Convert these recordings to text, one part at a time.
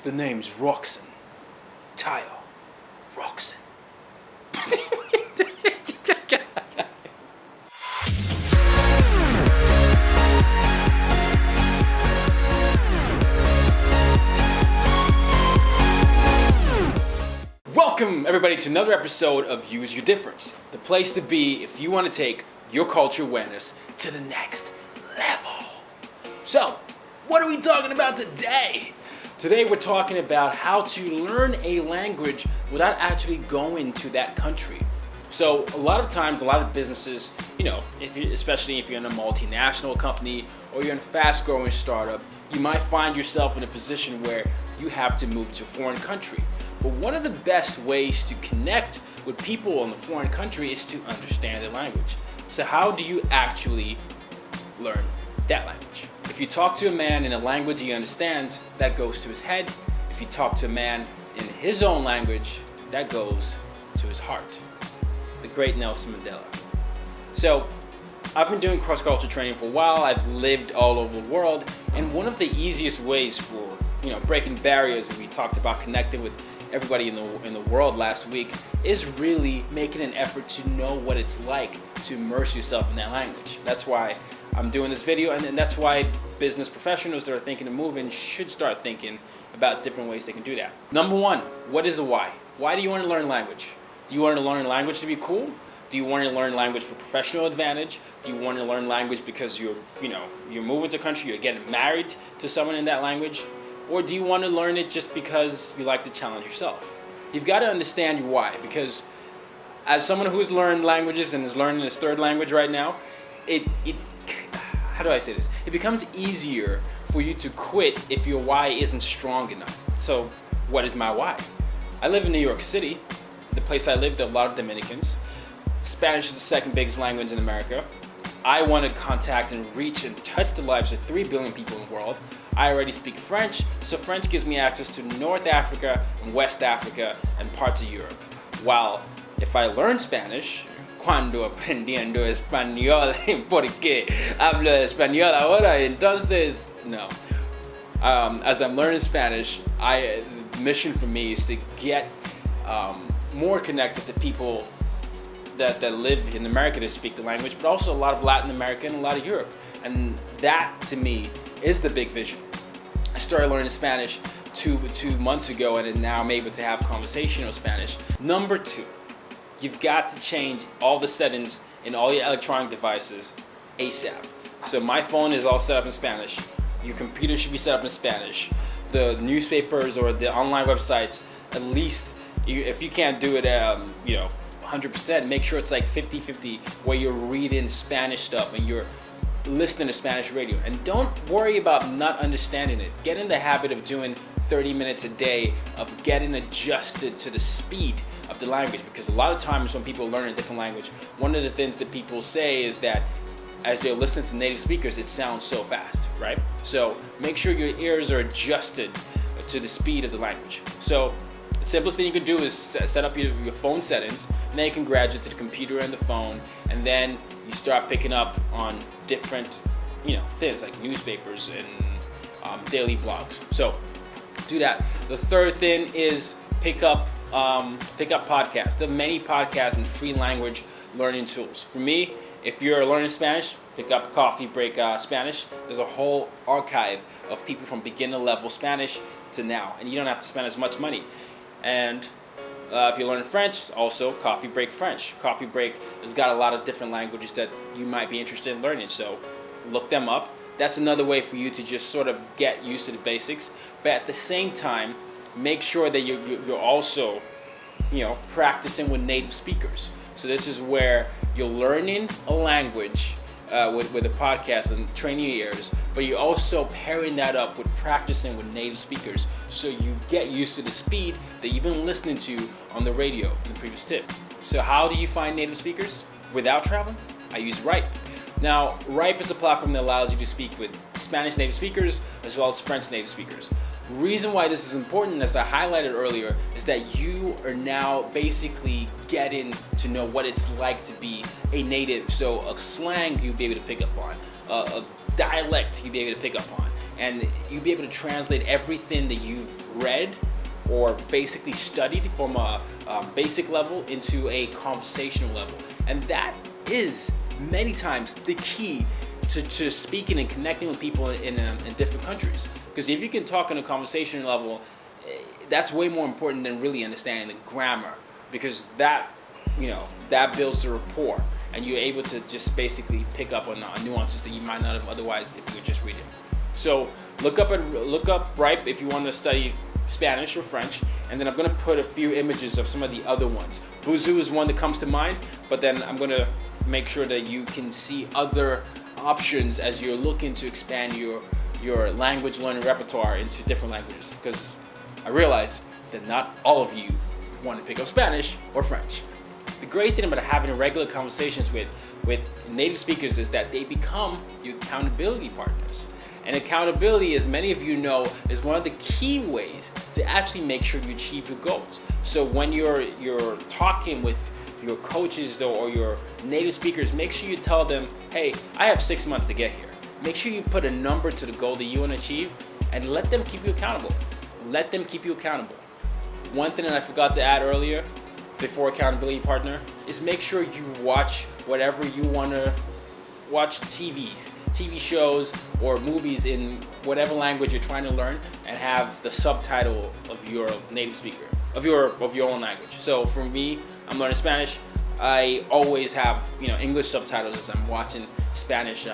The name's Roxanne. Tayo. Roxanne. Welcome, everybody, to another episode of Use Your Difference, the place to be if you want to take your culture awareness to the next level. So, what are we talking about today? Today we're talking about how to learn a language without actually going to that country. So a lot of times, a lot of businesses, especially if you're in a multinational company or you're in a fast-growing startup, you might find yourself in a position where you have to move to a foreign country. But one of the best ways to connect with people in the foreign country is to understand the language. So how do you actually learn that language? If you talk to a man in a language he understands, that goes to his head. If you talk to a man in his own language, that goes to his heart. The great Nelson Mandela. So, I've been doing cross-culture training for a while. I've lived all over the world, and one of the easiest ways for breaking barriers, and we talked about connecting with everybody in the world last week, is really making an effort to know what it's like to immerse yourself in that language. That's why I'm doing this video, and that's why business professionals that are thinking of moving should start thinking about different ways they can do that. Number one, what is the why? Why do you want to learn language? Do you want to learn language to be cool? Do you want to learn language for professional advantage? Do you want to learn language because you're moving to a country, you're getting married to someone in that language? Or do you want to learn it just because you like to challenge yourself? You've got to understand your why, because as someone who's learned languages and is learning his third language right now, how do I say this? It becomes easier for you to quit if your why isn't strong enough. So what is my why? I live in New York City. The place I live, there are a lot of Dominicans. Spanish is the second biggest language in America. I want to contact and reach and touch the lives of 3 billion people in the world. I already speak French, so French gives me access to North Africa and West Africa and parts of Europe. While if I learn Spanish, cuando aprendiendo español, porque hablo español ahora, entonces, no. As I'm learning Spanish, the mission for me is to get more connected to people that live in America that speak the language, but also a lot of Latin America and a lot of Europe. And that, to me, is the big vision. I started learning Spanish two months ago, and now I'm able to have conversational Spanish. Number 2, you've got to change all the settings in all your electronic devices ASAP. So my phone is all set up in Spanish. Your computer should be set up in Spanish. The newspapers or the online websites, at least, if you can't do it, 100%, make sure it's like 50-50, where you're reading Spanish stuff and you're listening to Spanish radio. And don't worry about not understanding it. Get in the habit of doing 30 minutes a day of getting adjusted to the speed of the language, because a lot of times when people learn a different language, one of the things that people say is that as they're listening to native speakers, it sounds so fast, right? So make sure your ears are adjusted to the speed of the language. So the simplest thing you can do is set up your phone settings, and then you can graduate to the computer and the phone, and then you start picking up on different, things like newspapers and daily blogs. So do that. The third thing is pick up podcasts. There are many podcasts and free language learning tools. For me, if you're learning Spanish, pick up Coffee Break Spanish. There's a whole archive of people from beginner level Spanish to now, and you don't have to spend as much money. And if you're learning French, also Coffee Break French. Coffee Break has got a lot of different languages that you might be interested in learning, so look them up. That's another way for you to just sort of get used to the basics, but at the same time, make sure that you're also, practicing with native speakers. So this is where you're learning a language with a podcast and training your ears, but you're also pairing that up with practicing with native speakers, so you get used to the speed that you've been listening to on the radio in the previous tip. So how do you find native speakers without traveling? I use Ripe. Now, Ripe is a platform that allows you to speak with Spanish native speakers as well as French native speakers. The reason why this is important, as I highlighted earlier, is that you are now basically getting to know what it's like to be a native. So a slang you'll be able to pick up on, a dialect you'll be able to pick up on. and you'll be able to translate everything that you've read or basically studied from a basic level into a conversational level. And that is many times the key to speaking and connecting with people in different countries. Because if you can talk on a conversation level, that's way more important than really understanding the grammar, because that builds the rapport, and you're able to just basically pick up on nuances that you might not have otherwise if you were just reading. So look up Ripe if you want to study Spanish or French, and then I'm going to put a few images of some of the other ones. Buzu is one that comes to mind, but then I'm going to make sure that you can see other options as you're looking to expand your language learning repertoire into different languages, because I realize that not all of you want to pick up Spanish or French. The great thing about having regular conversations with native speakers is that they become your accountability partners. And accountability, as many of you know, is one of the key ways to actually make sure you achieve your goals. So when you're talking with your coaches or your native speakers, make sure you tell them, hey, I have 6 months to get here. Make sure you put a number to the goal that you want to achieve, and let them keep you accountable. Let them keep you accountable. One thing that I forgot to add earlier, before accountability partner, is make sure you watch whatever you want to watch, TV shows or movies in whatever language you're trying to learn, and have the subtitle of your native speaker, of your own language. So for me, I'm learning Spanish. I always have English subtitles as I'm watching Spanish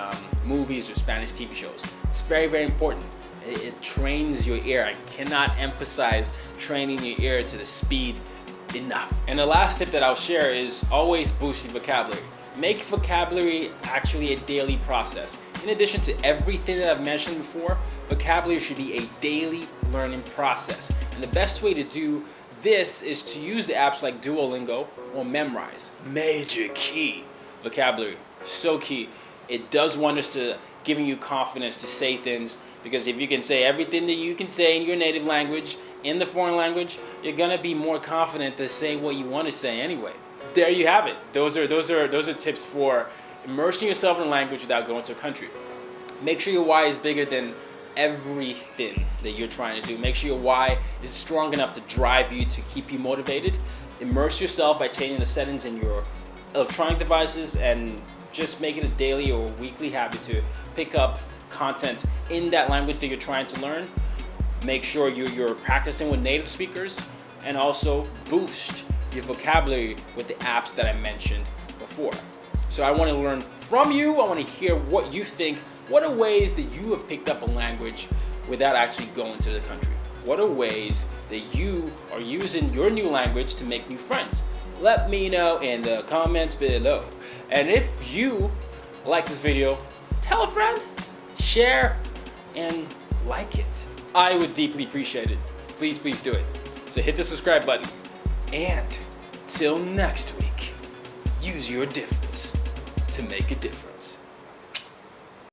movies or Spanish TV shows. It's very, very important. It trains your ear. I cannot emphasize training your ear to the speed enough. And the last tip that I'll share is always boost your vocabulary. Make vocabulary actually a daily process. In addition to everything that I've mentioned before, vocabulary should be a daily learning process. And the best way to do this is to use apps like Duolingo or Memrise. Major key. Vocabulary, so key. It does wonders to giving you confidence to say things, because if you can say everything that you can say in your native language, in the foreign language, you're gonna be more confident to say what you want to say anyway. There you have it. Those are tips for immersing yourself in a language without going to a country. Make sure your why is bigger than everything that you're trying to do. Make sure your why is strong enough to drive you, to keep you motivated. Immerse yourself by changing the settings in your electronic devices, and just make it a daily or weekly habit to pick up content in that language that you're trying to learn. Make sure you're practicing with native speakers, and also boost your vocabulary with the apps that I mentioned before. So I want to learn from you. I want to hear what you think. What are ways that you have picked up a language without actually going to the country? What are ways that you are using your new language to make new friends? Let me know in the comments below. And if you like this video, tell a friend, share, and like it. I would deeply appreciate it. Please, please do it. So hit the subscribe button. And till next week, use your difference to make a difference.